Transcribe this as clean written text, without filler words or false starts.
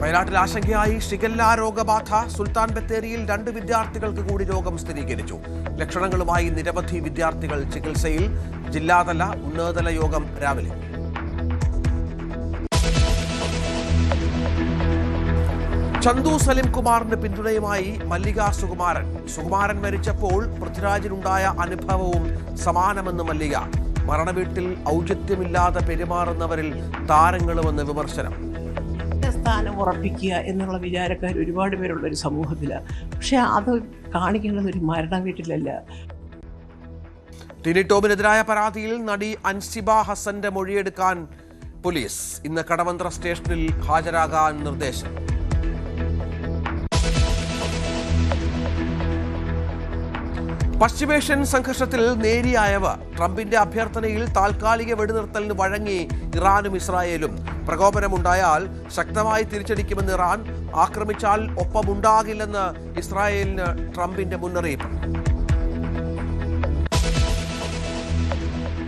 വയനാട്ടിൽ ആശങ്കയായി ഷിഗല്ല രോഗബാധ. സുൽത്താൻ ബത്തേരിയിൽ 2 വിദ്യാർത്ഥികൾക്ക് കൂടി രോഗം സ്ഥിരീകരിച്ചു. ലക്ഷണങ്ങളുമായി നിരവധി വിദ്യാർത്ഥികൾ ചികിത്സയിൽ. ജില്ലാതല ഉന്നതതല യോഗം രാവിലെ. ചന്തു സലിംകുമാറിന്റെ പിന്തുണയുമായി മല്ലിക സുകുമാരൻ. സുകുമാരൻ മരിച്ചപ്പോൾ പൃഥ്വിരാജിനുണ്ടായ അനുഭവവും സമാനമെന്ന് മല്ലിക. മരണവീട്ടിൽ ഔചിത്യമില്ലാതെ പെരുമാറുന്നവരിൽ താരങ്ങളുമെന്ന് വിമർശനം. സ്ഥാനം ഉറപ്പിക്കുക എന്നുള്ള വിചാരക്കാർ ഒരുപാട് പേരുള്ള ഒരു സമൂഹത്തിലാണ്. പക്ഷെ അത് കാണിക്കേണ്ടത് ഒരു മരണ വീട്ടിലല്ല. ടിനി ടോമിനെതിരായ പരാതിയിൽ നടി അൻസിബ ഹസന്റെ മൊഴിയെടുക്കാൻ പോലീസ്. ഇന്ന് കടവന്ത്ര സ്റ്റേഷനിൽ ഹാജരാകാൻ നിർദ്ദേശം. പശ്ചിമേഷ്യൻ സംഘർഷത്തിൽ നേരിയായവ. ട്രംപിന്റെ അഭ്യർത്ഥനയിൽ താൽക്കാലിക വെടിനിർത്തലിന് വഴങ്ങി ഇറാനും ഇസ്രായേലും. പ്രകോപനമുണ്ടായാൽ ശക്തമായി തിരിച്ചടിക്കുമെന്ന് ഇറാൻ. ആക്രമിച്ചാൽ ഒപ്പമുണ്ടാകില്ലെന്ന് ഇസ്രായേലിന് ട്രംപിന്റെ മുന്നറിയിപ്പ്.